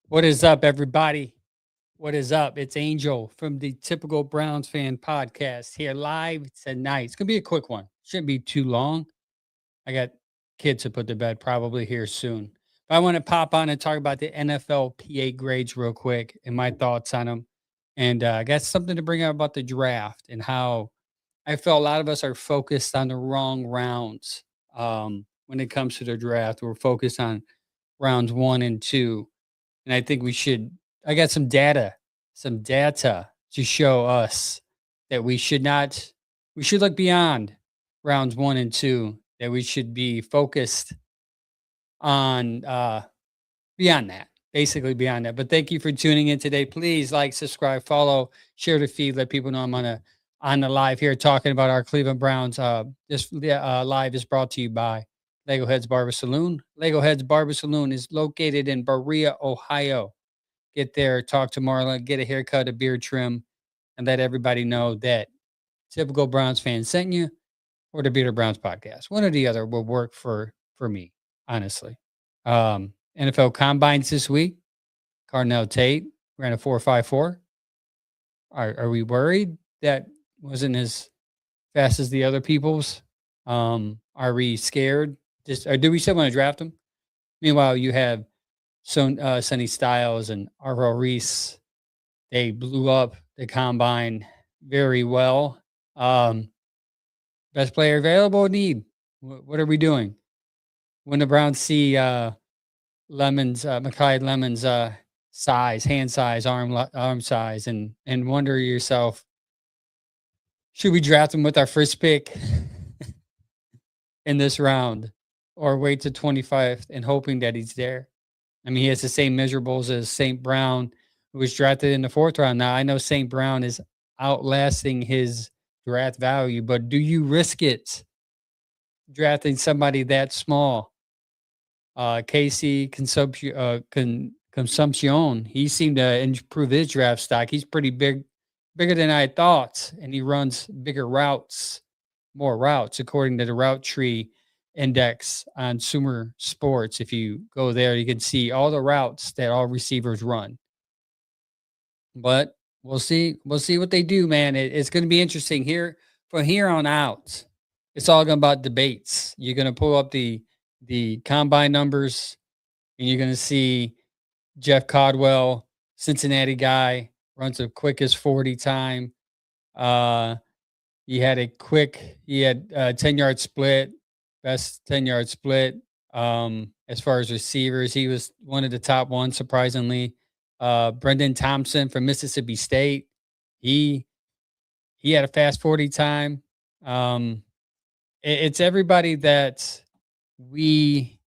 What is up, everybody? What is up? It's Angel from the Typical Browns Fan Podcast here live tonight. It's going to be a quick one. Shouldn't be too long. I got kids to put to bed probably here soon. But I want to pop on and talk about the NFLPA grades real quick and my thoughts on them. And I got something to bring up about the draft and how I feel a lot of us are focused on the wrong rounds when it comes to the draft. We're focused on rounds one and two, and I think we should. I got some data to show us that we should not, we should look beyond rounds one and two, that we should be focused on beyond that, basically beyond that. But thank you for tuning in today. Please like, subscribe, follow, share the feed, let people know I'm on the live here talking about our Cleveland Browns. This live is brought to you by Lego Heads Barber Saloon. Lego Heads Barber Saloon is located in Berea, Ohio. Get there, talk to Marla, get a haircut, a beard trim, and let everybody know that Typical Browns fan sent you, or the Beater Browns podcast. One or the other will work for me, honestly. NFL combines this week. Cardinal Tate ran a 4.54. Are we worried that wasn't as fast as the other people's? Are we scared? Or do we still want to draft him? Meanwhile, you have Sonny Styles and Arvo Reese. They blew up the combine very well. Best player available need. What are we doing? When the Browns see Mekhi Lemon's size, hand size, arm size, and wonder yourself, should we draft him with our first pick in this round, or wait to 25th and hoping that he's there? I mean, he has the same measurables as St. Brown, who was drafted in the fourth round. Now, I know St. Brown is outlasting his draft value, but do you risk it drafting somebody that small? Casey Consumpcion, he seemed to improve his draft stock. He's pretty bigger than I thought, and he runs bigger routes, more routes, according to the route tree index on Sumer Sports. If you go there, you can see all the routes that all receivers run. But we'll see. We'll see what they do, man. It's going to be interesting here from here on out. It's all going about debates. You're going to pull up the combine numbers, and you're going to see Jeff Codwell, Cincinnati guy, runs the quickest 40 time. He had a 10-yard split, best 10-yard split. As far as receivers, he was one of the top ones, surprisingly. Brendan Thompson from Mississippi State, he had a fast 40 time. It's everybody that we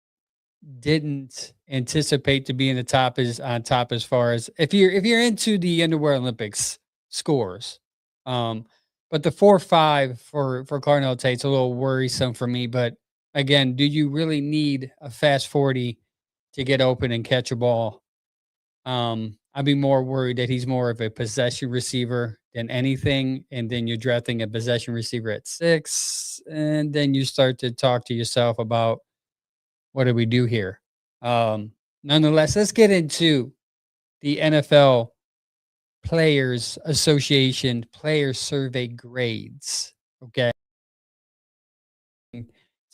didn't anticipate to be in the top is on top, as far as if you're into the Underwear Olympics scores. But the 4.5 for Cardinal Tate's a little worrisome for me. But again, do you really need a fast 40 to get open and catch a ball? I'd be more worried that he's more of a possession receiver than anything. And then you're drafting a possession receiver at 6. And then you start to talk to yourself about, what do we do here? Nonetheless, let's get into the NFL Players Association player survey grades. Okay.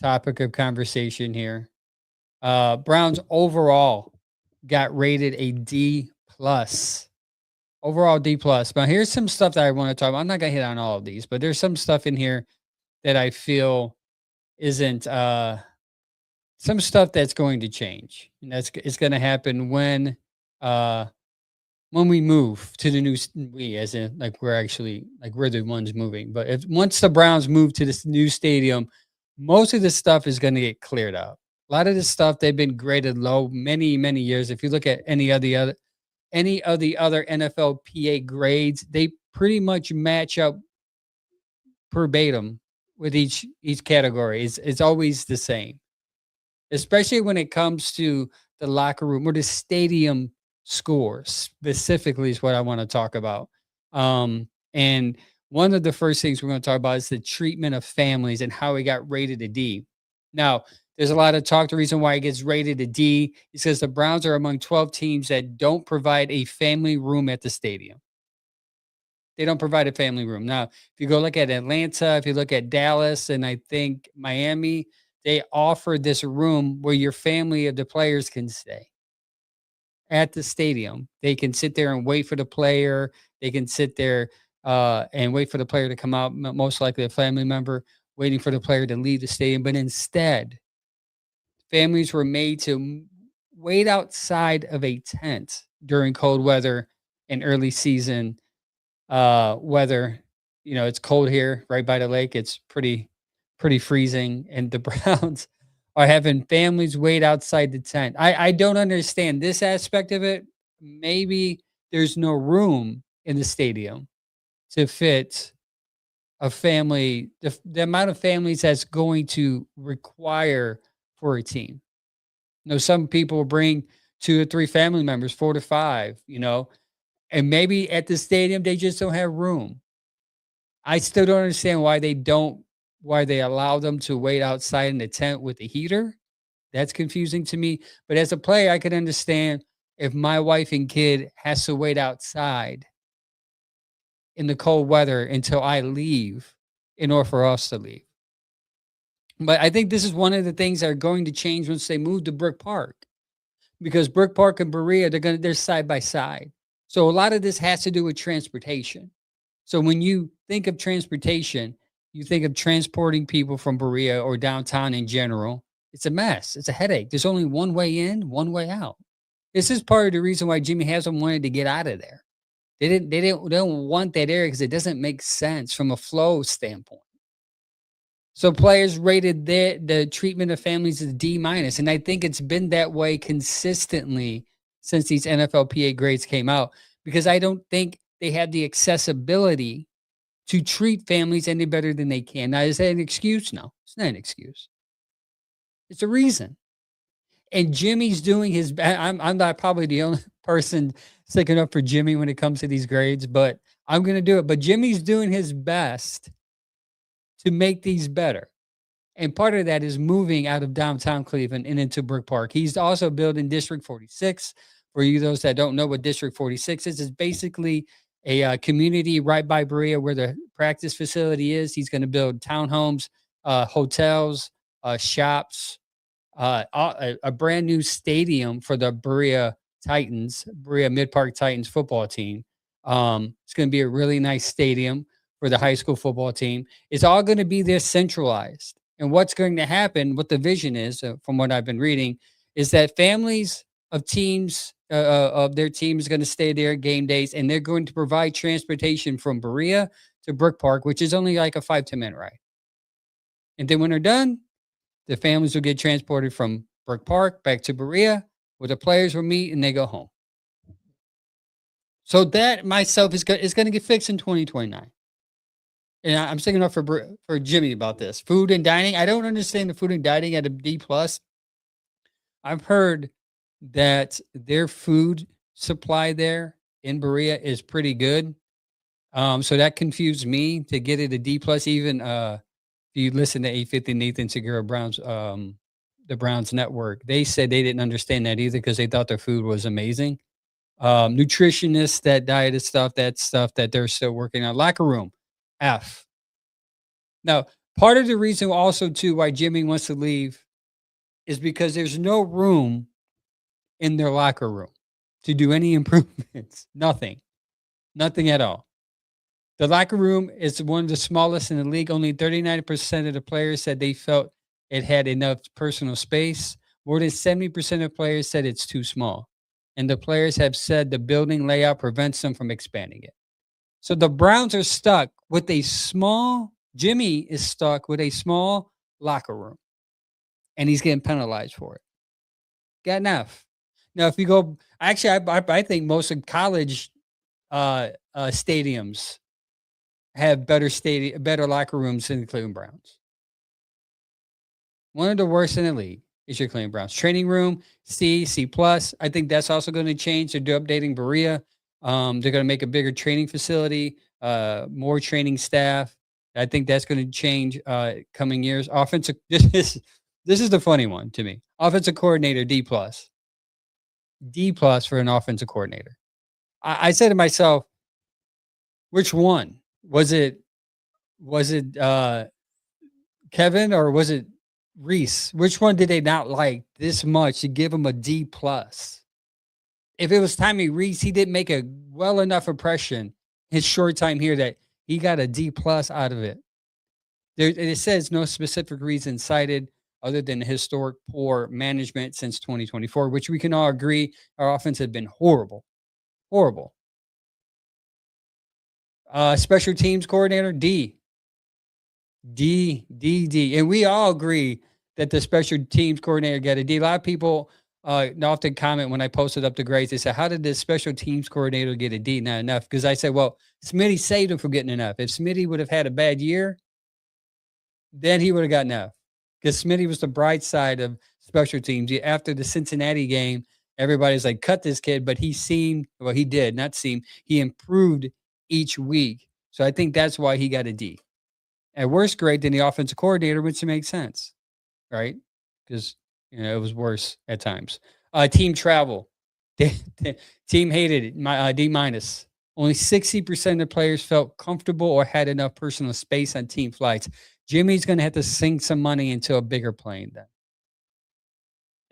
Topic of conversation here. Browns overall got rated a D plus. Overall D plus. But here's some stuff that I want to talk about. I'm not gonna hit on all of these, but there's some stuff in here that I feel isn't some stuff that's going to change. And it's gonna happen when we move to the new, we as in like we're the ones moving. But once the Browns move to this new stadium, most of this stuff is going to get cleared up. A lot of this stuff, they've been graded low many years. If you look at any of the other NFLPA grades, they pretty much match up verbatim with each category. It's always the same, especially when it comes to the locker room or the stadium scores specifically is what I want to talk about. And one of the first things we're going to talk about is the treatment of families and how it got rated a D. Now, There's a lot of talk. The reason why it gets rated a D, he says the Browns are among 12 teams that don't provide a family room at the stadium. They don't provide a family room. Now, if you go look at Atlanta, if you look at Dallas, and I think Miami, they offer this room where your family of the players can stay at the stadium. They can sit there and wait for the player. They can sit there and wait for the player to come out, most likely a family member, waiting for the player to leave the stadium. But instead, families were made to wait outside of a tent during cold weather and early season weather. It's cold here right by the lake. It's pretty freezing, and the Browns are having families wait outside the tent. I don't understand this aspect of it. Maybe there's no room in the stadium to fit a family, the amount of families that's going to require for a team. Some people bring 2 or 3 family members, 4 to 5, and maybe at the stadium they just don't have room. I still don't understand why they allow them to wait outside in the tent with the heater. That's confusing to me. But as a player, I can understand if my wife and kid has to wait outside in the cold weather until I leave in order for us to leave. But I think this is one of the things that are going to change once they move to Brook Park, because Brook Park and Berea, they're side by side. So a lot of this has to do with transportation. So when you think of transportation, you think of transporting people from Berea or downtown in general. It's a mess. It's a headache. There's only one way in, one way out. This is part of the reason why Jimmy hasn't wanted to get out of there. They don't want that area because it doesn't make sense from a flow standpoint. So players rated the treatment of families as D minus, and I think it's been that way consistently since these NFLPA grades came out, because I don't think they have the accessibility to treat families any better than they can. Now, is that an excuse? No, it's not an excuse. It's a reason. And Jimmy's doing his best. I'm not probably the only person sticking up for Jimmy when it comes to these grades, but I'm going to do it. But Jimmy's doing his best to make these better. And part of that is moving out of downtown Cleveland and into Brook Park. He's also building District 46. For you, those that don't know what District 46 is, it's basically a community right by Berea where the practice facility is. He's going to build townhomes, hotels, shops, a brand new stadium for the Berea Mid Park Titans football team. It's going to be a really nice stadium for the high school football team. It's all going to be there centralized. And what's going to happen, what the vision is, from what I've been reading, is that families of teams, of their team is going to stay there game days, and they're going to provide transportation from Berea to Brook Park, which is only like a 5-10 minute ride. And then when they're done, the families will get transported from Brook Park back to Berea, where the players will meet and they go home. So that myself is going to get fixed in 2029. And I'm sticking up for Jimmy about this. Food and dining. I don't understand the food and dining at a D plus. I've heard that their food supply there in Berea is pretty good. So that confused me to get it a D plus. Even if you listen to 850 Nathan Segura Brown's the Browns network, they said they didn't understand that either because they thought their food was amazing. Nutritionists, that diet stuff, that's stuff that they're still working on. Locker room, F. Now, part of the reason also too why Jimmy wants to leave is because there's no room in their locker room to do any improvements. Nothing at all. The locker room is one of the smallest in the league. Only 39% of the players said they felt it had enough personal space. More than 70% of players said it's too small. And the players have said the building layout prevents them from expanding it. So the Browns are stuck with Jimmy is stuck with a small locker room. And he's getting penalized for it. Got enough. Now, if you go, actually, I think most of college stadiums have better locker rooms than the Cleveland Browns. One of the worst in the league is your Cleveland Browns. Training room, C+. I think that's also going to change. They're updating Berea. They're going to make a bigger training facility, more training staff. I think that's going to change coming years. Offensive, This is the funny one to me. Offensive coordinator, D plus. D plus for an offensive coordinator. I said to myself, which one? Was it Kevin or was it Reese? Which one did they not like this much to give him a D plus? If it was Tommy Reese, he didn't make a well enough impression his short time here that he got a D plus out of it. There, it says no specific reason cited other than historic poor management since 2024, which we can all agree our offense had been horrible, horrible. Special teams coordinator D, D, and we all agree that the special teams coordinator got a D. A lot of people often comment when I posted up the grades. They said, "How did this special teams coordinator get a D? Not enough." Because I said, "Well, Smitty saved him from getting enough. If Smitty would have had a bad year, then he would have gotten F." Because Smitty was the bright side of special teams. After the Cincinnati game, everybody's like, "Cut this kid," but he seemed well. He did not seem. He improved each week, so I think that's why he got a D. At worse grade than the offensive coordinator, which makes sense, right? Because it was worse at times. Team travel, the team hated it. My D minus. Only 60% of players felt comfortable or had enough personal space on team flights. Jimmy's going to have to sink some money into a bigger plane. Then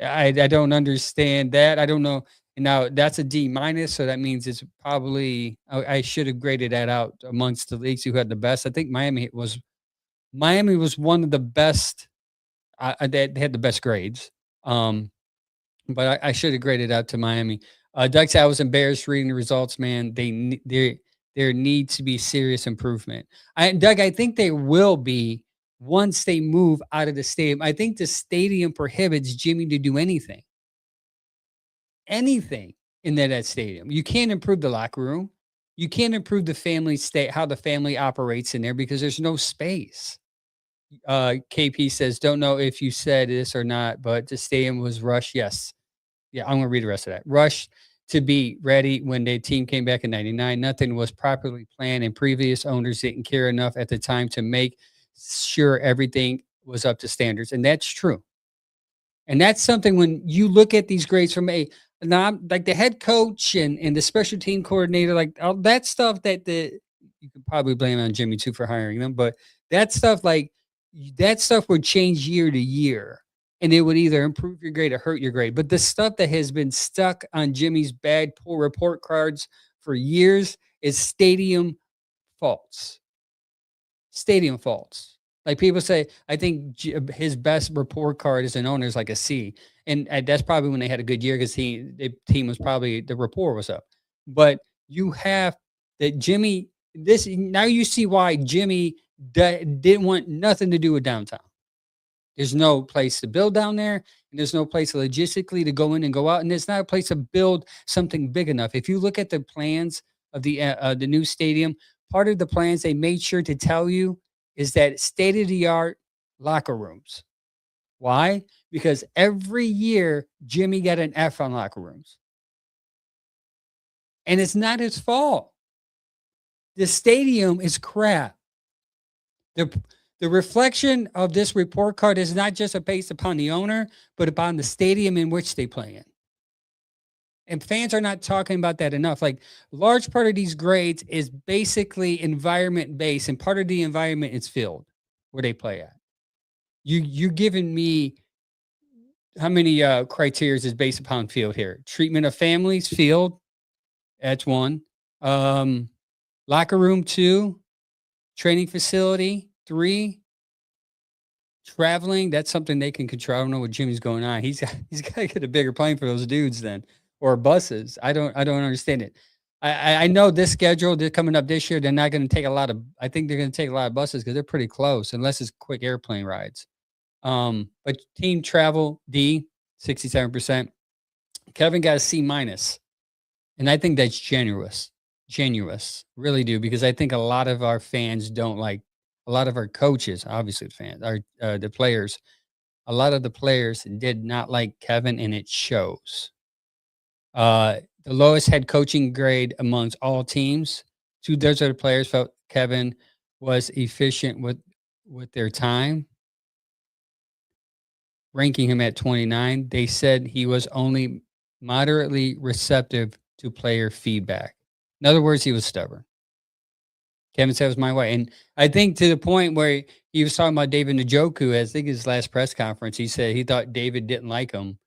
I don't understand that. I don't know. Now that's a D minus, so that means it's probably I should have graded that out amongst the leagues who had the best. I think Miami was one of the best. They had the best grades, but I should have graded out to Miami. Doug said I was embarrassed reading the results. Man, there needs to be serious improvement. Doug, I think they will be once they move out of the stadium. I think the stadium prohibits Jimmy to do anything in that stadium. You can't improve the locker room. You can't improve the family state, how the family operates in there because there's no space. KP says, don't know if you said this or not, but the stadium was rushed. Yes. Yeah, I'm going to read the rest of that. Rushed to be ready when the team came back in 99. Nothing was properly planned, and previous owners didn't care enough at the time to make sure everything was up to standards. And that's true. And that's something when you look at these grades from now, like the head coach and the special team coordinator, like all that stuff you could probably blame on Jimmy too for hiring them, but that stuff that stuff would change year to year, and it would either improve your grade or hurt your grade. But the stuff that has been stuck on Jimmy's bad poor report cards for years is stadium faults. Stadium faults. Like people say, I think his best report card as an owner is like a C, and that's probably when they had a good year because the team was probably the rapport was up. But you have that Jimmy. This now you see why Jimmy didn't want nothing to do with downtown. There's no place to build down there, and there's no place logistically to go in and go out, and there's not a place to build something big enough. If you look at the plans of the new stadium, part of the plans they made sure to tell you is that state of the art locker rooms. Why? Because every year Jimmy got an F on locker rooms, and it's not his fault. The stadium is crap. The the reflection of this report card is not just based upon the owner, but upon the stadium in which they play in. And fans are not talking about that enough. Like large part of these grades is basically environment based, and part of the environment is field where they play at. You're giving me how many criteria is based upon field here? Treatment of families, field, that's one. Locker room, two. Training facility, three. Traveling, that's something they can control. I don't know what Jimmy's going on. He's got to get a bigger plane for those dudes then, or buses. I don't understand it. I know this schedule, they're coming up this year. They're not going to take a lot of. I think they're going to take a lot of buses because they're pretty close, unless it's quick airplane rides. But team travel D, 67%. Kevin got a C minus, and I think that's genuous, really do, because I think a lot of our fans don't like a lot of our coaches, obviously the fans, are the players. A lot of the players did not like Kevin, and it shows. The lowest head coaching grade amongst all teams. 2/3 of the players felt Kevin was efficient with their time. ranking him at 29, they said he was only moderately receptive to player feedback. In other words, he was stubborn. Kevin said it was my way. And I think to the point where he was talking about David Njoku, I think his last press conference, he said he thought David didn't like him,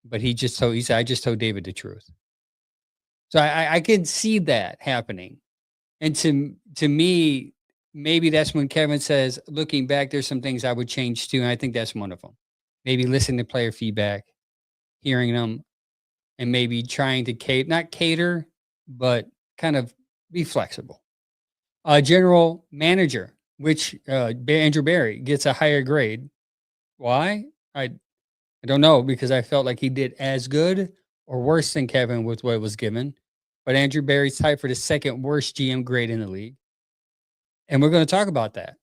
but he said, I just told David the truth. So I can see that happening. And to me, maybe that's when Kevin says, looking back, there's some things I would change too. And I think that's one of them. Maybe listening to player feedback, hearing them, and maybe trying to not cater, but kind of be flexible. General manager, which Andrew Barry gets a higher grade. Why? I don't know because I felt like he did as good or worse than Kevin with what was given. But Andrew Barry's tied for the second worst GM grade in the league. And we're going to talk about that.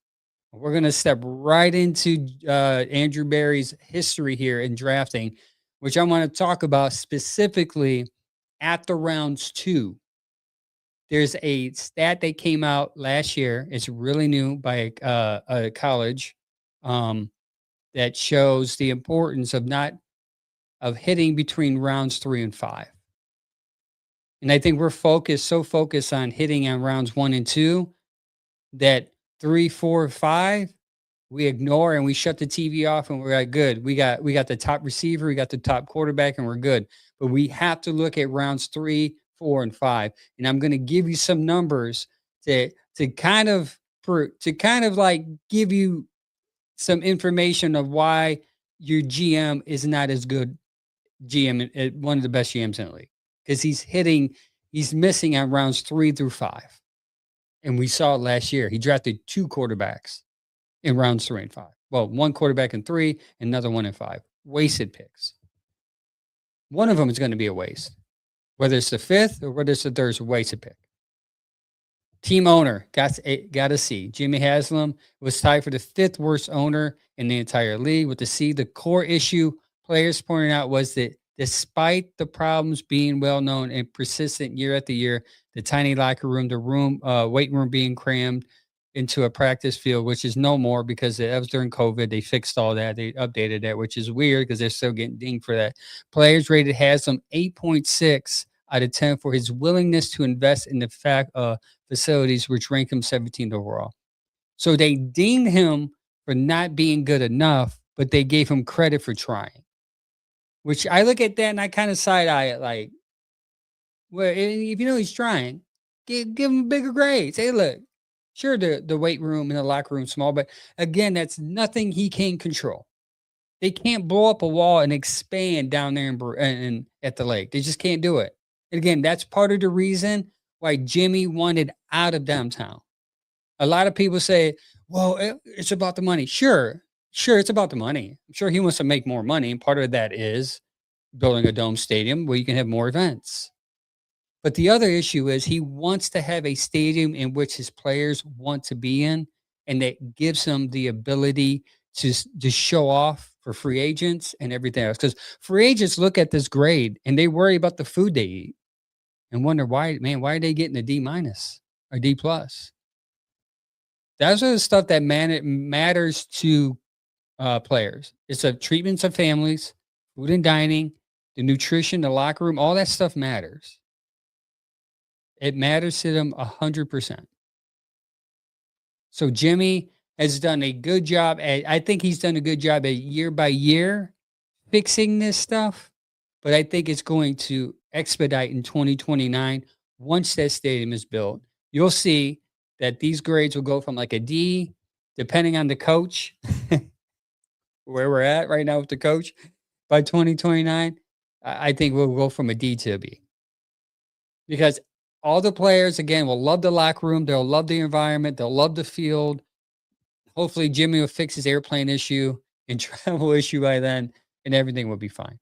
We're going to step right into Andrew Barry's history here in drafting, which I want to talk about specifically at the rounds two. There's a stat that came out last year. It's really new by a college that shows the importance of not of hitting between rounds 3 and 5. And I think we're so focused on hitting on rounds 1 and 2 that 3, 4, 5 we ignore and we shut the TV off and we're like, good. We got the top receiver, we got the top quarterback, and we're good. But we have to look at rounds 3, 4, and 5. And I'm going to give you some numbers to kind of like give you some information of why your GM is not as good one of the best GMs in the league because he's missing on rounds 3 through 5. And we saw it last year. He drafted 2 quarterbacks in rounds 3 and 5. Well, 1 quarterback in 3, another one in 5. Wasted picks. One of them is going to be a waste. Whether it's the 5th or whether it's the 3rd, it's a wasted pick. Team owner got a C. Jimmy Haslam was tied for the 5th worst owner in the entire league with the C. The core issue players pointed out was that despite the problems being well known and persistent year after year, the tiny locker room, the weight room being crammed into a practice field, which is no more because that was during COVID. They fixed all that. They updated that, which is weird because they're still getting dinged for that. Players rated Haslam 8.6 out of 10 for his willingness to invest in the facilities, which ranked him 17th overall. So they dinged him for not being good enough, but they gave him credit for trying. Which I look at that and I kind of side eye it like, well, if you know he's trying, give him bigger grades. Hey, look, sure, the weight room and the locker room small, but again, that's nothing he can control. They can't blow up a wall and expand down there in at the lake. They just can't do it. And again, that's part of the reason why Jimmy wanted out of downtown. A lot of people say, well, it's about the money. Sure, it's about the money. I'm sure he wants to make more money. And part of that is building a dome stadium where you can have more events. But the other issue is he wants to have a stadium in which his players want to be in, and that gives him the ability to show off for free agents and everything else. Because free agents look at this grade and they worry about the food they eat and wonder why are they getting a D minus or D plus? That's the stuff that matters to players. It's the treatments of families, food and dining, the nutrition, the locker room, all that stuff matters. It matters to them 100%. So Jimmy has done a good job. I think he's done a good job at year by year fixing this stuff, but I think it's going to expedite in 2029 once that stadium is built. You'll see that these grades will go from like a D, depending on the coach, where we're at right now with the coach. By 2029, I think we'll go from a D to a B. Because all the players, again, will love the locker room. They'll love the environment. They'll love the field. Hopefully, Jimmy will fix his airplane issue and travel issue by then, and everything will be fine.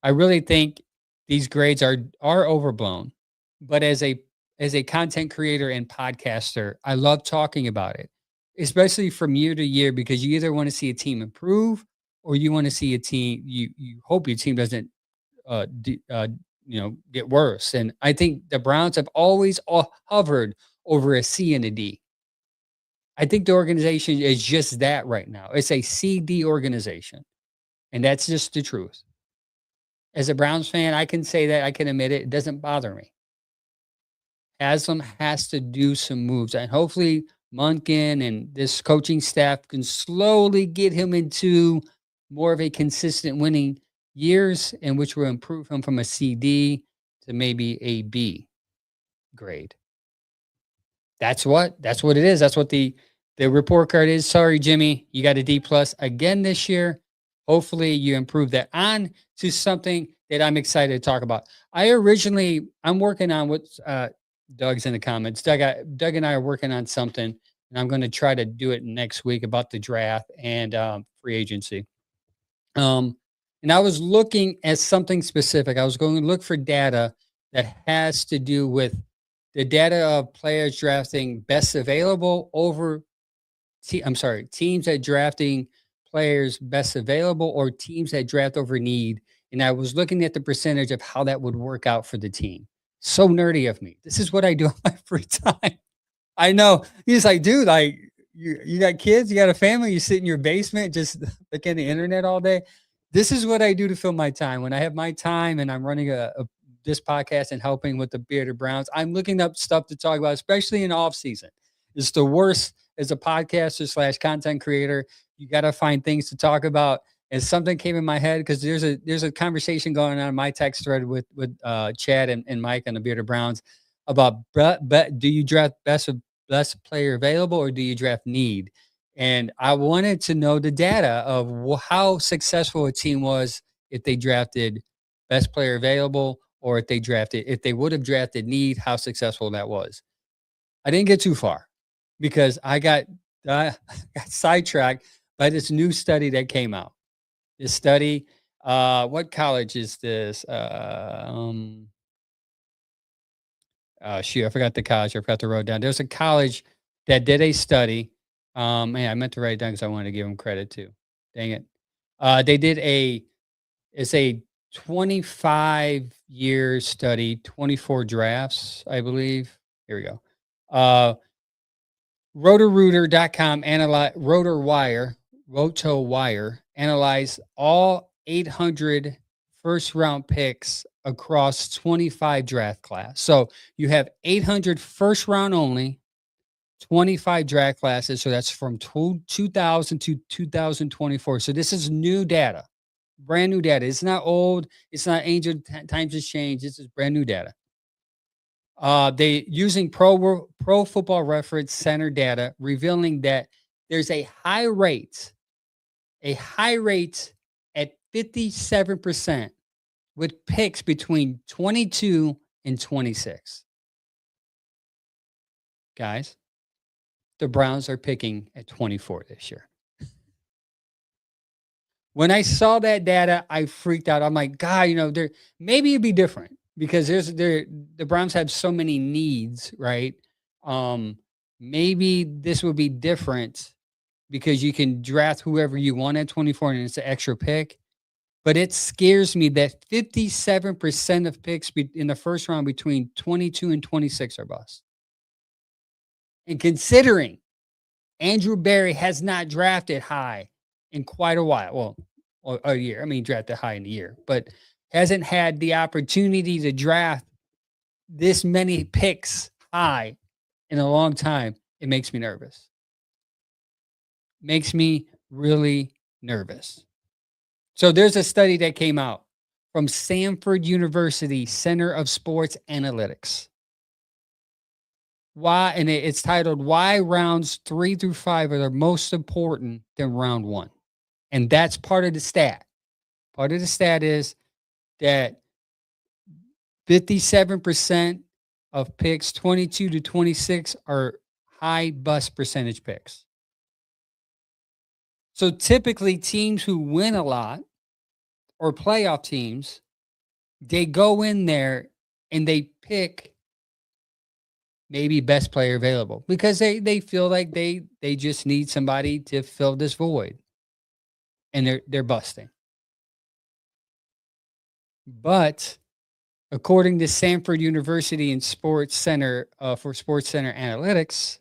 I really think these grades are overblown. But as a content creator and podcaster, I love talking about it, especially from year to year, because you either want to see a team improve or you want to see a team. You hope your team doesn't get worse. And I think the Browns have always hovered over a C and a D. I think the organization is just that right now. It's a CD organization. And that's just the truth. As a Browns fan, I can say that, I can admit it. It doesn't bother me. Haslam has to do some moves, and hopefully Munkin and this coaching staff can slowly get him into more of a consistent winning years, in which will improve him from a CD to maybe a B grade. That's what it is. That's what the report card is. Sorry, Jimmy, you got a D plus again this year. Hopefully you improve that on to something that I'm excited to talk about. I'm working on what Doug's in the comments. Doug and I are working on something, and I'm going to try to do it next week about the draft and free agency. And I was looking at something specific. I was going to look for data that has to do with the data of players drafting best available over teams that drafting players best available or teams that draft over need. And I was looking at the percentage of how that would work out for the team. So nerdy of me. This is what I do on my free time. I know. He's like, dude, like you got kids, you got a family, you sit in your basement, just look at the internet all day. This is what I do to fill my time. When I have my time and I'm running this podcast and helping with the Bearded Browns, I'm looking up stuff to talk about, especially in off season. It's the worst as a podcaster slash content creator. You got to find things to talk about. And something came in my head because there's a conversation going on in my text thread with Chad and Mike on the Bearded Browns about do you draft best player available or do you draft need? And I wanted to know the data of how successful a team was if they drafted best player available or if they would have drafted need, how successful that was. I didn't get too far because I got sidetracked by this new study that came out. This study, what college is this? Shoot, I forgot the college. I forgot to write down. There's a college that did a study. Man, I meant to write it down because I wanted to give them credit too. Dang it. They did it's a 25-year study, 24 drafts, I believe. Here we go. Rotorooter.com RotoWire analyzed all 800 first round picks across 25 draft class. So you have 800 first round only, 25 draft classes. So that's from 2000 to 2024. So this is new data, brand new data. It's not old. It's not ancient. Times has changed. This is brand new data. They using Pro Football Reference Center data, revealing that there's a high rate at 57% with picks between 22 and 26. Guys, the Browns are picking at 24 this year. When I saw that data, I freaked out. I'm like, God, maybe it'd be different because the Browns have so many needs, right? Maybe this would be different because you can draft whoever you want at 24 and it's an extra pick. But it scares me that 57% of picks in the first round between 22 and 26 are bust. And considering Andrew Berry has not drafted high in quite a while, well, a year. I mean, drafted high in the year, but hasn't had the opportunity to draft this many picks high in a long time. It makes me nervous. Makes me really nervous. So there's a study that came out from Samford University Center of Sports Analytics. It's titled Why Rounds 3 through 5 are the most important than round 1. And that's part of the stat. Part of the stat is that 57% of picks 22 to 26 are high bust percentage picks. So typically teams who win a lot or playoff teams, they go in there and they pick maybe best player available because they feel like they just need somebody to fill this void. And they're busting. But according to Samford University and Sports Center for Sports Center Analytics,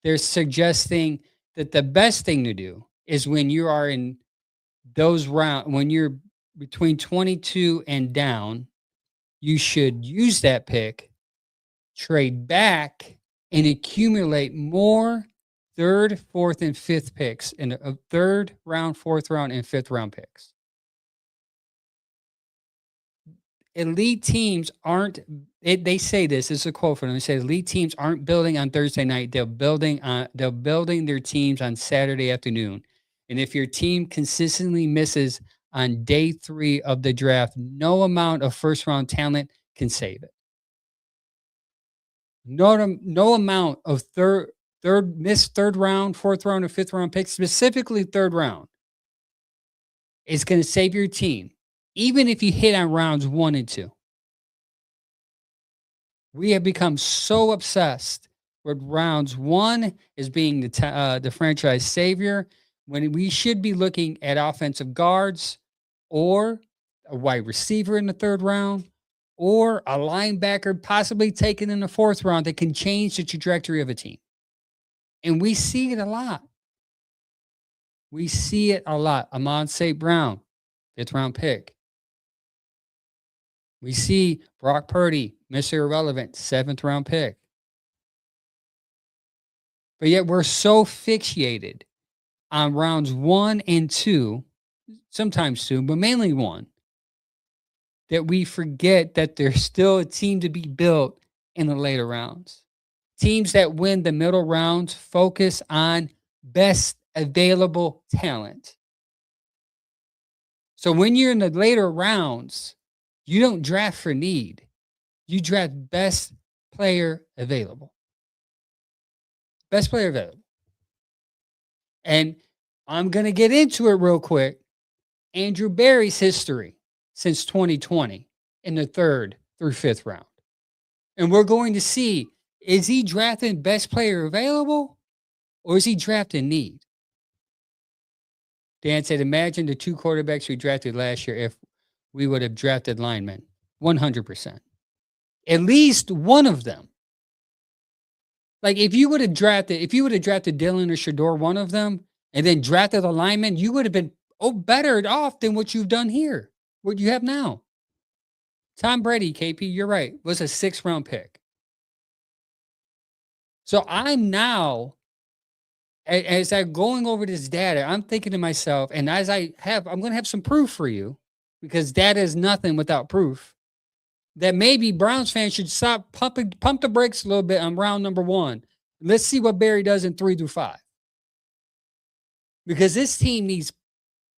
they're suggesting that the best thing to do is when you are in those round when you're between 22 and down, you should use that pick, trade back, and accumulate more third, fourth, and fifth picks in a third round, fourth round, and fifth round picks. Elite teams aren't they say this is a quote from them. They say elite teams aren't building on Thursday night. They're building their teams on Saturday afternoon. And if your team consistently misses on day 3 of the draft, no amount of first round talent can save it. No amount of third round, fourth round, or fifth round picks, specifically third round, is going to save your team, even if you hit on rounds 1 and 2. We have become so obsessed with rounds 1 as being the franchise savior, when we should be looking at offensive guards or a wide receiver in the third round or a linebacker possibly taken in the fourth round that can change the trajectory of a team. And we see it a lot. We see it a lot. Amon St. Brown, fifth round pick. We see Brock Purdy, Mr. Irrelevant, seventh round pick. But yet we're so fixated on rounds 1 and 2, sometimes 2, but mainly 1, that we forget that there's still a team to be built in the later rounds. Teams that win the middle rounds focus on best available talent. So when you're in the later rounds, you don't draft for need. You draft best player available. Best player available. And I'm going to get into it real quick. Andrew Berry's history since 2020 in the third through fifth round. And we're going to see, is he drafting best player available or is he drafting need? Dan said, imagine the 2 quarterbacks we drafted last year if we would have drafted linemen. 100%. At least one of them. Like if you would have drafted Dylan or Shador, one of them, and then drafted a lineman, you would have been better off than what you've done here, what you have now. Tom Brady, KP, you're right, was a 6th round pick. So I'm now, as I'm going over this data, I'm thinking to myself, and I'm going to have some proof for you, because data is nothing without proof, that maybe Browns fans should stop pump the brakes a little bit on round number 1. Let's see what Barry does in 3 through 5. Because this team needs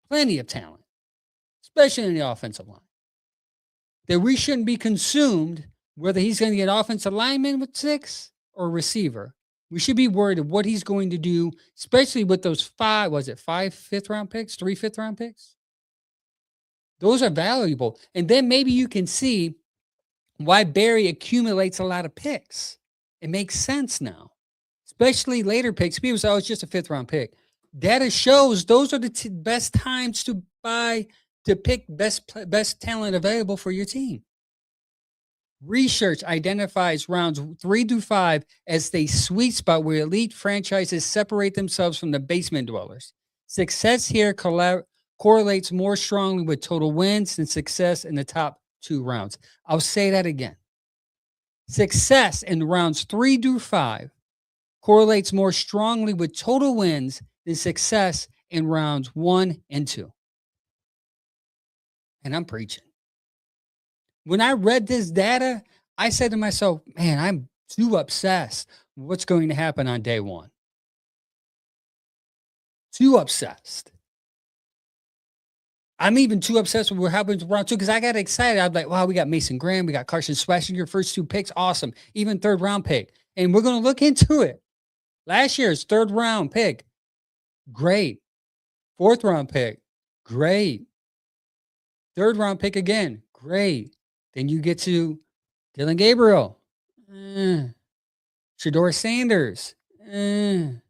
plenty of talent, especially in the offensive line. That we shouldn't be consumed whether he's going to get offensive lineman with 6 or receiver. We should be worried of what he's going to do, especially with those 5 fifth round picks, 3 fifth round picks? Those are valuable. And then maybe you can see why Barry accumulates a lot of picks. It makes sense now, especially later picks. People say, it's just a 5th round pick. Data shows those are the best times to pick best talent available for your team. Research identifies rounds 3 through 5 as the sweet spot where elite franchises separate themselves from the basement dwellers. Success here correlates more strongly with total wins than success in the top 2 rounds. I'll say that again. Success in rounds 3 through 5 correlates more strongly with total wins than success in rounds 1 and 2. And I'm preaching. When I read this data, I said to myself, man, I'm too obsessed with what's going to happen on day 1. Too obsessed. I'm even too obsessed with what happens round 2 because I got excited. I'm like, wow, we got Mason Graham. We got Carson Schwarzenegger, first 2 picks. Awesome. Even 3rd round pick. And we're going to look into it. Last year's 3rd round pick. Great. 4th round pick. Great. 3rd round pick again. Great. Then you get to Dylan Gabriel. Shador Sanders. When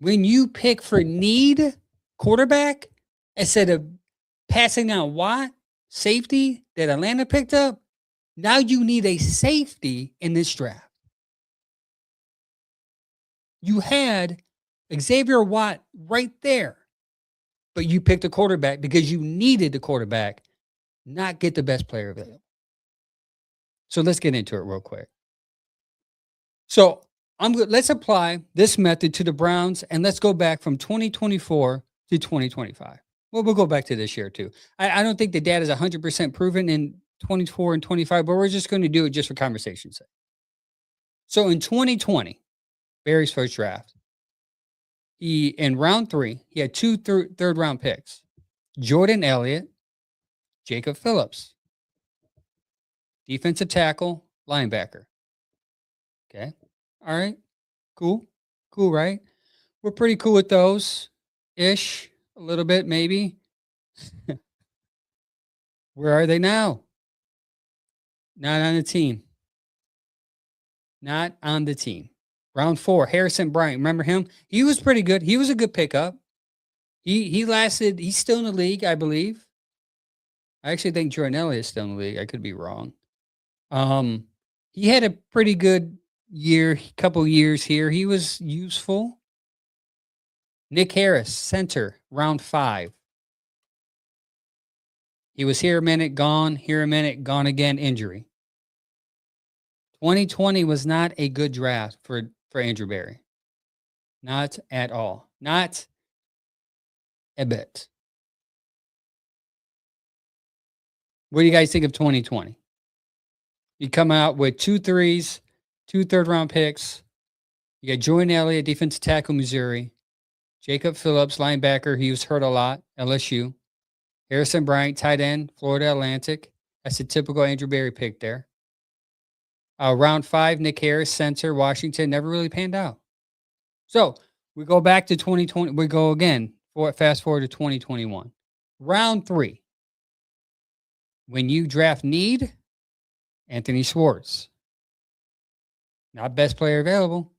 you pick for need quarterback instead of passing on Watt, safety that Atlanta picked up, now you need a safety in this draft. You had Xavier Watt right there but you picked a quarterback because you needed the quarterback, not get the best player available. So let's get into it real quick. So let's apply this method to the Browns, and let's go back from 2024 to 2025. Well, we'll go back to this year too. I don't think the data is 100% proven in 24 and 25, but we're just going to do it just for conversation's sake. So in 2020, Barry's first draft, in round 3, he had 2 third round picks: Jordan Elliott, Jacob Phillips, defensive tackle, linebacker. Okay. All right. Cool. Cool, right? We're pretty cool with those ish, a little bit, maybe. Where are they now? Not on the team. Not on the team. Round 4, Harrison Bryant. Remember him? He was pretty good. He was a good pickup. He lasted. He's still in the league, I believe. I actually think Jordan Elliott is still in the league. I could be wrong. He had a pretty good couple years here. He was useful. Nick Harris, center, round 5. He was here a minute, gone, here a minute, gone again, injury. 2020 was not a good draft for Andrew Berry. Not at all. Not a bit. What do you guys think of 2020? You come out with 2 3s, 2 third-round picks. You got Jordan Elliott, defensive tackle, Missouri. Jacob Phillips, linebacker. He was hurt a lot, LSU. Harrison Bryant, tight end, Florida Atlantic. That's a typical Andrew Berry pick there. Round 5, Nick Harris, center, Washington. Never really panned out. So we go back to 2020. We go again, fast forward to 2021. Round 3. When you draft need, Anthony Schwartz. Not best player available.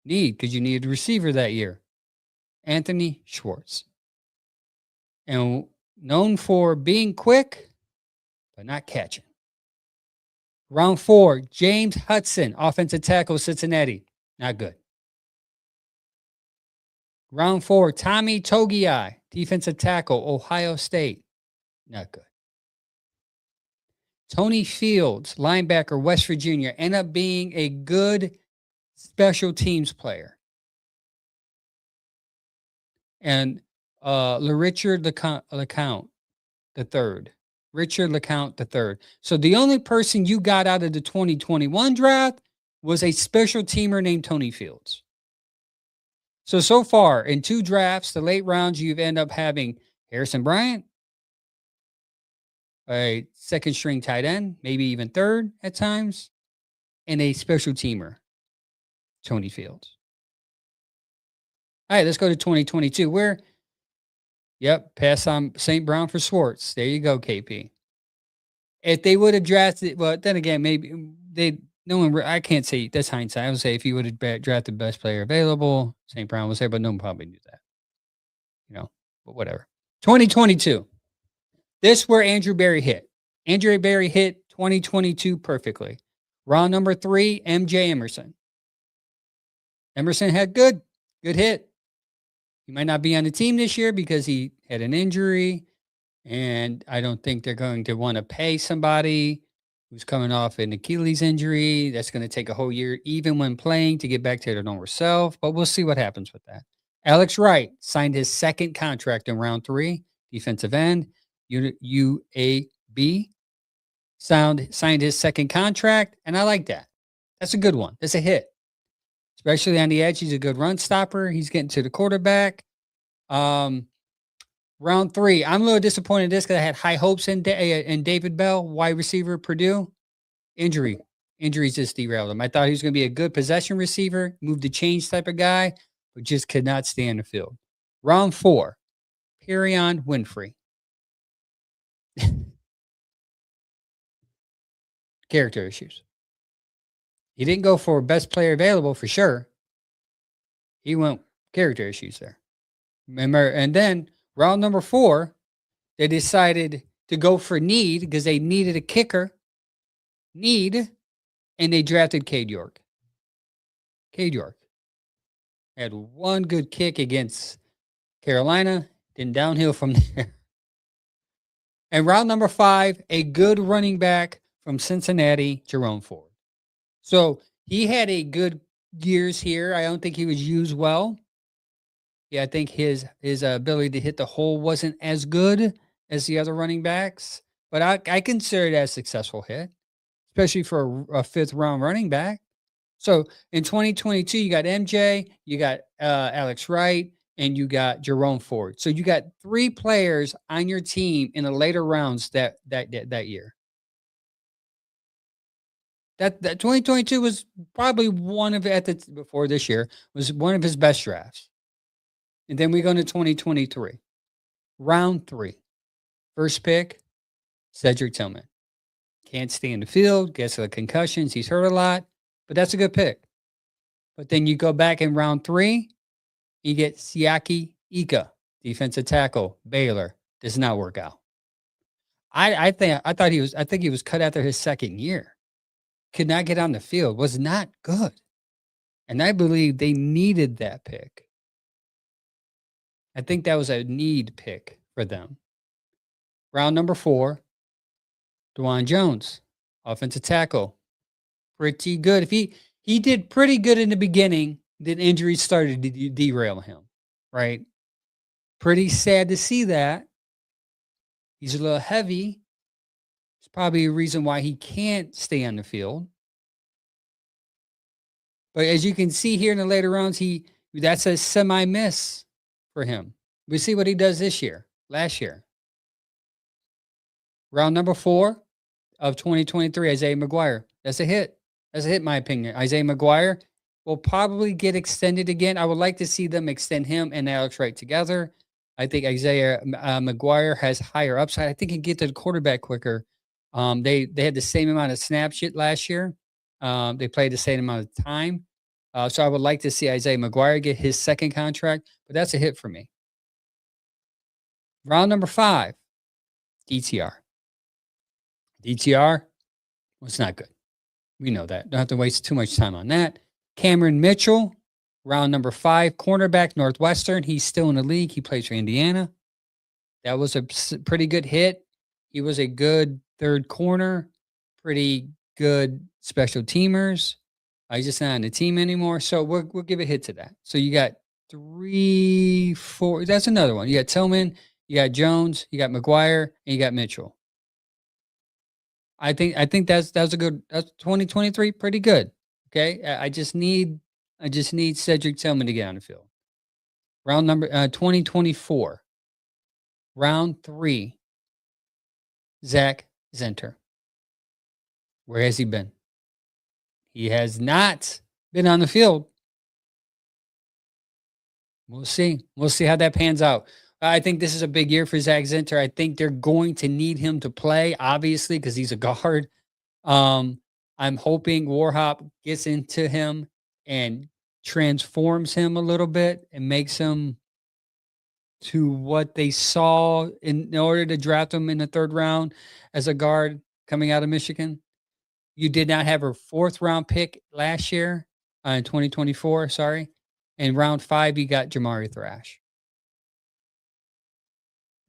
Need, because you needed a receiver that year. Anthony Schwartz. And known for being quick, but not catching. Round 4, James Hudson, offensive tackle, Cincinnati. Not good. Round 4, Tommy Togiai, defensive tackle, Ohio State. Not good. Tony Fields, linebacker, West Virginia, ended up being a good special teams player. And Richard LeCount III. Richard LeCount III. So the only person you got out of the 2021 draft was a special teamer named Tony Fields. So far, in 2 drafts, the late rounds, you've ended up having Harrison Bryant, a second-string tight end, maybe even third at times, and a special teamer, Tony Fields. All right, let's go to 2022. Pass on St. Brown for Schwartz. There you go, KP. If they would have drafted, well, then again, maybe I can't say that's hindsight. I would say if you would have drafted best player available, St. Brown was there, but no one probably knew that. But whatever. 2022. This is where Andrew Berry hit. Andrew Berry hit 2022 perfectly. Round number 3, MJ Emerson. Emerson had good hit. He might not be on the team this year because he had an injury, and I don't think they're going to want to pay somebody who's coming off an Achilles injury. That's going to take a whole year, even when playing, to get back to their normal self, but we'll see what happens with that. Alex Wright signed his second contract in round 3, defensive end. UAB signed his second contract, and I like that. That's a good one. That's a hit. Especially on the edge. He's a good run stopper. He's getting to the quarterback. Round 3. I'm a little disappointed in this because I had high hopes in David Bell, wide receiver, Purdue. Injuries just derailed him. I thought he was going to be a good possession receiver, move the change type of guy, but just could not stay in the field. Round 4. Perion Winfrey. Character issues. He didn't go for best player available for sure. He went character issues there. Remember, and then round number 4, they decided to go for need because they needed a kicker. And they drafted Cade York. Cade York had one good kick against Carolina, then downhill from there. And round number 5, a good running back from Cincinnati, Jerome Ford. So he had a good years here. I don't think he was used well. Yeah, I think his ability to hit the hole wasn't as good as the other running backs, but I consider that a successful hit, especially for a fifth round running back. So in 2022, you got MJ, you got Alex Wright, and you got Jerome Ford. So you got 3 players on your team in the later rounds that year. That 2022 was probably one of before this year was one of his best drafts. And then we go into 2023, round 3, first pick, Cedric Tillman. Can't stay in the field, gets the concussions. He's hurt a lot, but that's a good pick. But then you go back in round 3, you get Siaki Ika, defensive tackle, Baylor. Does not work out. I think he was cut after his second year. Could not get on the field, was not good. And I believe they needed that pick. I think that was a need pick for them. Round number 4, DeJuan Jones, offensive tackle. Pretty good. If he did pretty good in the beginning, then injuries started to derail him, right? Pretty sad to see that. He's a little heavy. It's probably a reason why he can't stay on the field. But as you can see here in the later rounds, that's a semi-miss for him. We see what he does last year. Round number 4 of 2023, Isaiah McGuire. That's a hit. That's a hit, in my opinion. Isaiah McGuire will probably get extended again. I would like to see them extend him and Alex Wright together. I think Isaiah McGuire has higher upside. I think he can get to the quarterback quicker. They had the same amount of snaps last year. They played the same amount of time. So I would like to see Isaiah McGuire get his second contract, but that's a hit for me. Round number 5, DTR. DTR was not good. We know that. Don't have to waste too much time on that. Cameron Mitchell, round number 5, cornerback, Northwestern. He's still in the league. He plays for Indiana. That was a pretty good hit. He was a good third corner, pretty good special teamers. He's just not on the team anymore. So we'll give a hit to that. So you got 3, 4. That's another one. You got Tillman, you got Jones, you got McGuire, and you got Mitchell. I think that's a good. That's 2023, pretty good. Okay, I just need Cedric Tillman to get on the field. Round number 2024, round 3, Zach Zenter. Where has he been? He has not been on the field. We'll see. We'll see how that pans out. I think this is a big year for Zach Zenter. I think they're going to need him to play, obviously, because he's a guard. I'm hoping Warhop gets into him and transforms him a little bit and makes him to what they saw in order to draft him in the 3rd round as a guard coming out of Michigan. You did not have a 4th round pick last year in 2024, sorry. In round 5, you got Jamari Thrash.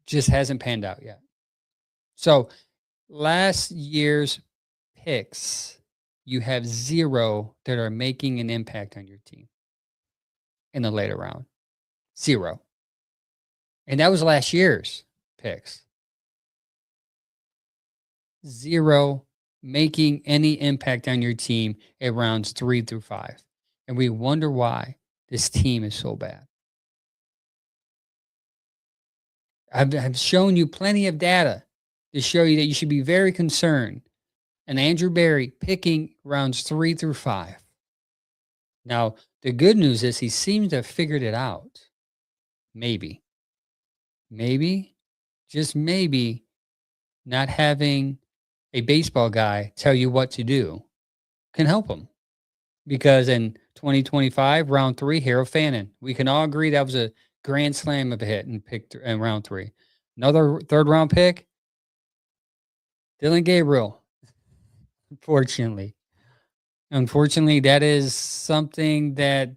Just hasn't panned out yet. So last year's picks, you have 0 that are making an impact on your team in the later round. 0. And that was last year's picks. 0 making any impact on your team at rounds 3 through 5. And we wonder why this team is so bad. I've shown you plenty of data to show you that you should be very concerned. And Andrew Berry picking rounds 3 through 5. Now, the good news is he seems to have figured it out. Maybe, just maybe, not having a baseball guy tell you what to do can help him. Because in 2025, round 3, Harold Fannin. We can all agree that was a grand slam of a hit and picked in round 3. Another 3rd round pick, Dylan Gabriel. Unfortunately, that is something that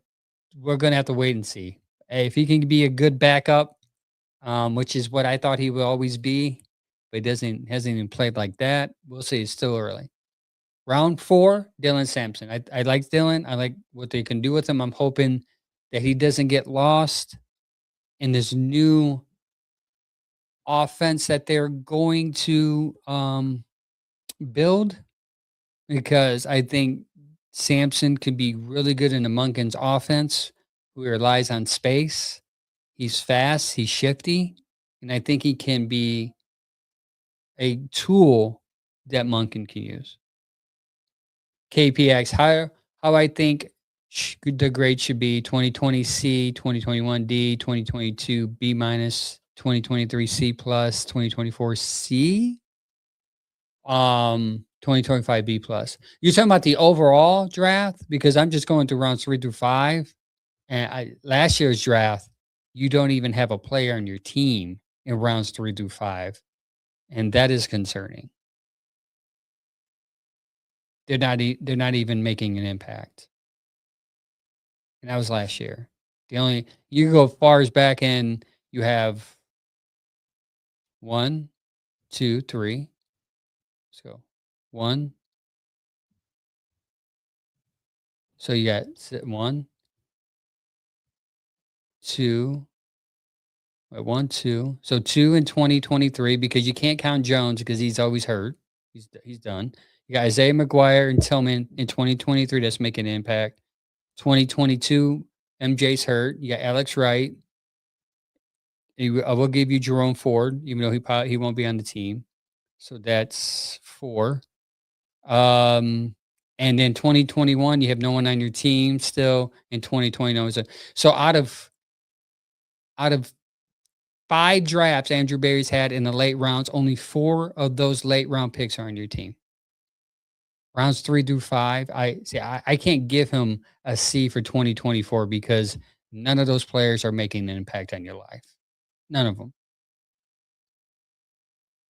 we're going to have to wait and see. If he can be a good backup, which is what I thought he would always be, but he hasn't even played like that. We'll see. It's still early. Round 4, Dylan Sampson. I like Dylan. I like what they can do with him. I'm hoping that he doesn't get lost in this new offense that they're going to build, because I think Sampson could be really good in the Monken's offense, who relies on space. He's fast, he's shifty, and I think he can be a tool that Monken can use. KPX, how I think the grade should be: 2020 C, 2021 D, 2022 B minus, 2023 C plus, 2024 C, 2025 B plus. You're talking about the overall draft? Because I'm just going through rounds 3 through 5, and last year's draft, you don't even have a player on your team in rounds 3 through 5, and that is concerning. They're not even making an impact. And that was last year. The only you go far as back in, you have 1, 2, 3. Let's go. 1. So you got 1, 2. Wait, 1, 2. So 2 in 2023, because you can't count Jones because he's always hurt. He's done. You got Isaiah McGuire and Tillman in 2023 that's making an impact. 2022, MJ's hurt. You got Alex Wright. I will give you Jerome Ford, even though he won't be on the team. So that's 4. And then 2021, you have no one on your team still. In 2020, no one. So out of 5 drafts Andrew Berry's had in the late rounds, only 4 of those late round picks are on your team. Rounds 3 through 5, I can't give him a C for 2024 because none of those players are making an impact on your life. None of them.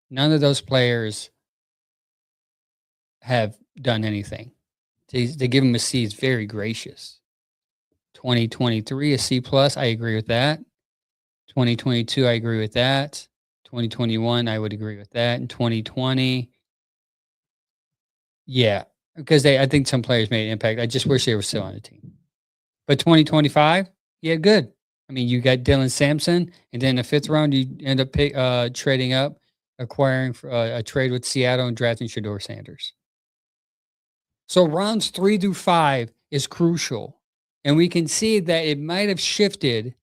None of those players have done anything. They give him a C is very gracious. 2023, a C plus, I agree with that. 2022, I agree with that. 2021, I would agree with that. And 2020, yeah, because I think some players made an impact. I just wish they were still on the team. But 2025, yeah, good. I mean, you got Dylan Sampson, and then the 5th round, you end up trading up, acquiring a trade with Seattle and drafting Shedeur Sanders. So rounds 3 through 5 is crucial. And we can see that it might have shifted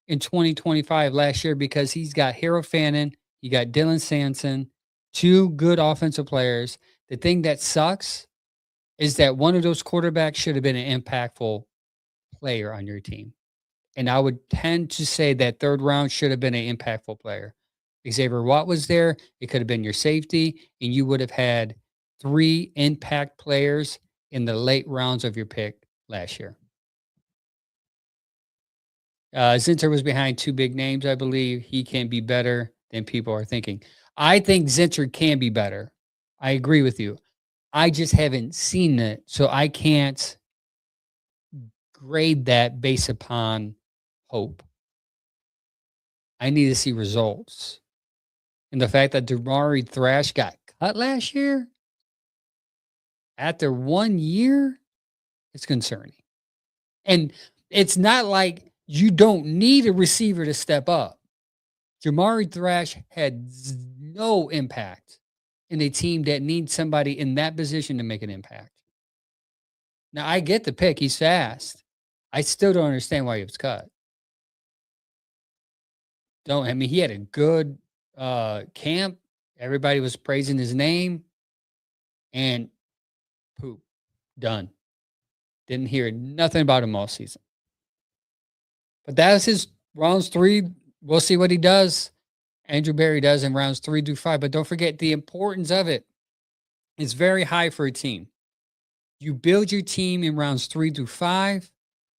in 2025 last year because he's got Hero Fannin, he got Dylan Sampson, 2 good offensive players. The thing that sucks is that one of those quarterbacks should have been an impactful player on your team. And I would tend to say that 3rd round should have been an impactful player. Xavier Watt was there. It could have been your safety, and you would have had 3 impact players in the late rounds of your pick last year. Zinter was behind 2 big names, I believe. He can be better than people are thinking. I think Zinter can be better. I agree with you. I just haven't seen it, so I can't grade that based upon hope. I need to see results. And the fact that Damari Thrash got cut last year after 1 year, it's concerning. And it's not like you don't need a receiver to step up. Jamari Thrash had no impact in a team that needs somebody in that position to make an impact. Now, I get the pick. He's fast. I still don't understand why he was cut. He had a good camp. Everybody was praising his name. And poop. Done. Didn't hear nothing about him all season. But that was his rounds 3. We'll see what he does. Andrew Berry does in rounds 3 through 5. But don't forget the importance of it. It's very high for a team. You build your team in rounds 3 through 5.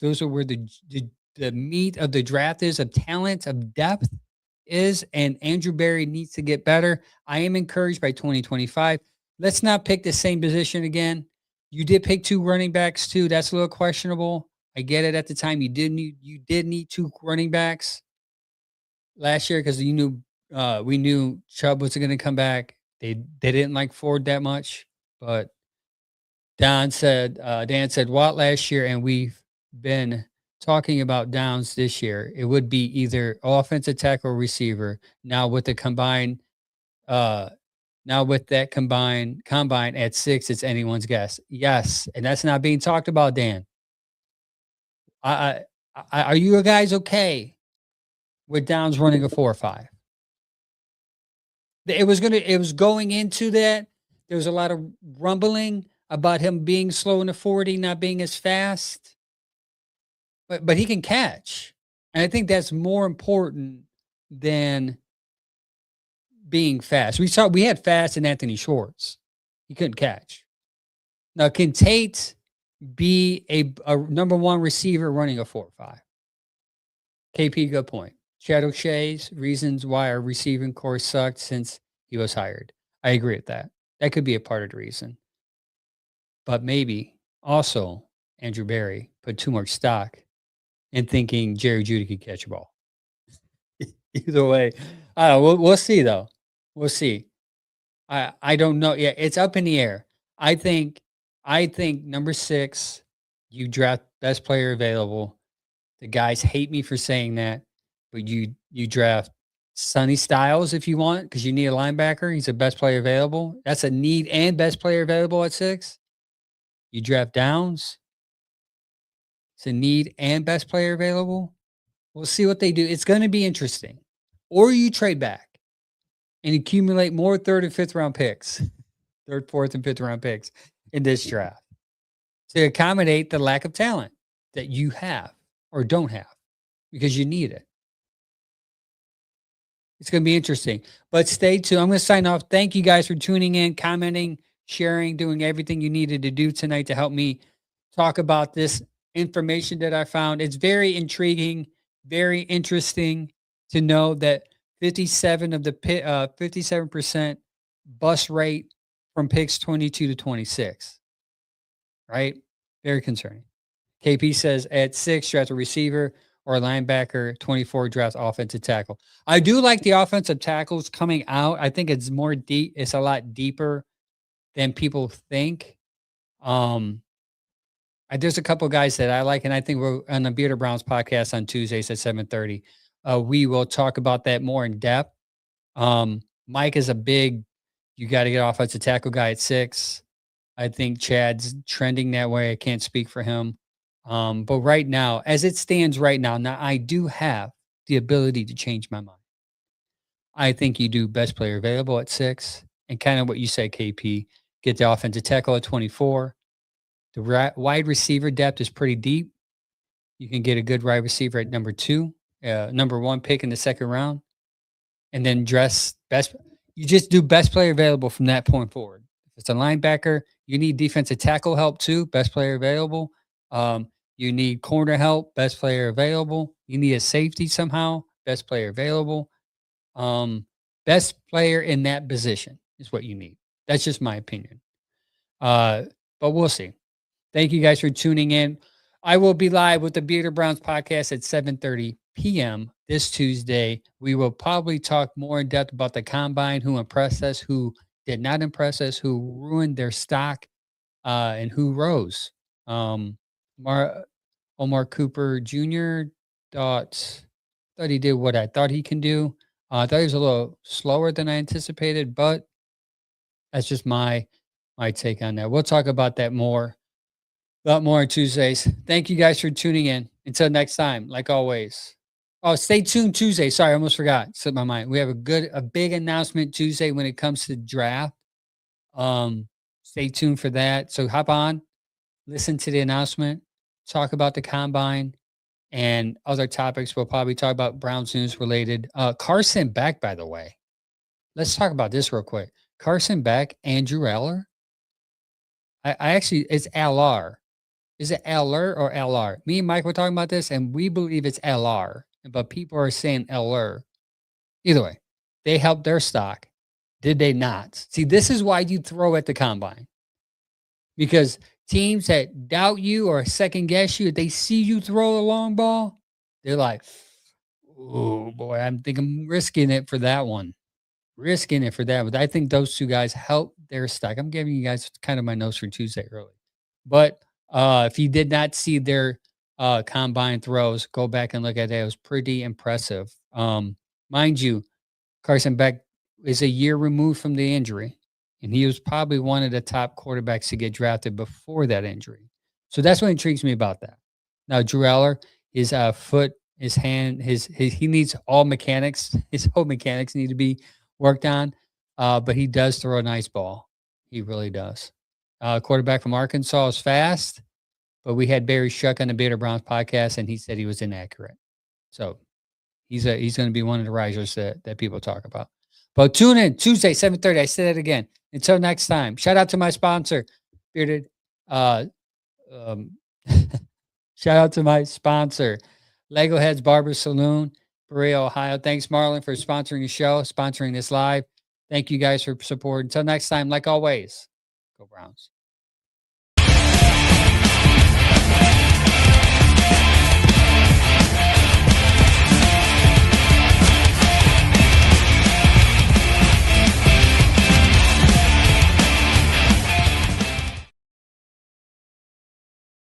Those are where the meat of the draft is, of talent, of depth is. And Andrew Berry needs to get better. I am encouraged by 2025. Let's not pick the same position again. You did pick 2 running backs too. That's a little questionable. I get it at the time. You did need 2 running backs. last year because we knew Chubb was going to come back. They didn't like Ford that much, but Dan said Watt last year, and we've been talking about Downs this year. It would be either offensive tackle or receiver. Now with the combined, uh, now with that combine at 6, it's anyone's guess. Yes, and that's not being talked about, Dan. I, are you guys okay with Downs running a 4.5? It was going into that. There was a lot of rumbling about him being slow in the 40, not being as fast, but he can catch. And I think that's more important than being fast. We had fast in Anthony Schwartz. He couldn't catch. Now, can Tate be a number one receiver running a 4.5? KP, good point. Chad O'Shea's reasons why our receiving core sucked since he was hired. I agree with that. That could be a part of the reason. But maybe also Andrew Berry put too much stock in thinking Jerry Jeudy could catch a ball. Either way, we'll see though. We'll see. I don't know. Yeah, it's up in the air. I think number 6, you draft best player available. The guys hate me for saying that, but you draft Sonny Styles if you want because you need a linebacker. He's the best player available. That's a need and best player available at 6. You draft Downs. It's a need and best player available. We'll see what they do. It's going to be interesting. Or you trade back and accumulate more 3rd and 5th round picks, 3rd, 4th, and 5th round picks in this draft to accommodate the lack of talent that you have or don't have because you need it. It's going to be interesting, but stay tuned. I'm going to sign off. Thank you guys for tuning in, commenting, sharing, doing everything you needed to do tonight to help me talk about this information that I found. It's very intriguing, very interesting to know that 57% bust rate from picks 22 to 26, right? Very concerning. KP says at 6, draft a receiver or a linebacker, 24 draft offensive tackle. I do like the offensive tackles coming out. I think it's more deep. It's a lot deeper than people think. There's a couple guys that I like, and I think we're on the Bearded Browns podcast on Tuesdays at 7:30. We will talk about that more in depth. Mike is you got to get offensive tackle guy at 6. I think Chad's trending that way. I can't speak for him. But right now, as it stands right now, I do have the ability to change my mind. I think you do best player available at 6 and kind of what you said, KP, get the offensive tackle at 24. The wide receiver depth is pretty deep. You can get a good wide receiver at number 2, number 1 pick in the 2nd round, and then you just do best player available from that point forward. If it's a linebacker, you need defensive tackle help too, best player available. You need corner help, best player available. You need a safety somehow, best player available. Best player in that position is what you need. That's just my opinion. But we'll see. Thank you guys for tuning in. I will be live with the Bearded Browns podcast at 7:30 p.m. this Tuesday. We will probably talk more in depth about the combine, who impressed us, who did not impress us, who ruined their stock, and who rose. Omar Cooper Jr. thought he did what I thought he can do. I thought he was a little slower than I anticipated, but that's just my take on that. We'll talk about that more. A lot more on Tuesdays. Thank you guys for tuning in. Until next time, like always. Oh, stay tuned Tuesday. Sorry, I almost forgot. Slipped my mind. We have a big announcement Tuesday when it comes to draft. Stay tuned for that. So hop on, listen to the announcement, talk about the combine and other topics. We'll probably talk about Browns news related. Carson Beck, by the way. Let's talk about this real quick. Carson Beck, Andrew Eller. It's LR. Is it LR or LR? Me and Mike were talking about this, and we believe it's LR, but people are saying LR. Either way, they helped their stock. Did they not? See, this is why you throw at the combine. Because teams that doubt you or second guess you, if they see you throw a long ball, they're like, Oh boy, I'm thinking I'm risking it for that one. Risking it for that. But I think those two guys helped their stock. I'm giving you guys kind of my notes for Tuesday early. But if you did not see their combine throws, go back and look at it. It was pretty impressive. Mind you, Carson Beck is a year removed from the injury, and he was probably one of the top quarterbacks to get drafted before that injury. So that's what intrigues me about that. Now, Drew Eller, his foot, his hand, his he needs all mechanics. His whole mechanics need to be worked on, but he does throw a nice ball. He really does. Quarterback from Arkansas is fast, but we had Barry Shuck on the Bader Browns podcast, and he said he was inaccurate. So he's going to be one of the risers that people talk about. But tune in Tuesday, 7:30. I say that again. Until next time. Shout out to my sponsor, Bearded. Um, shout out to my sponsor, Lego Heads Barber Saloon, Berea, Ohio. Thanks, Marlon, for sponsoring the show, sponsoring this live. Thank you guys for support. Until next time, like always, go Browns.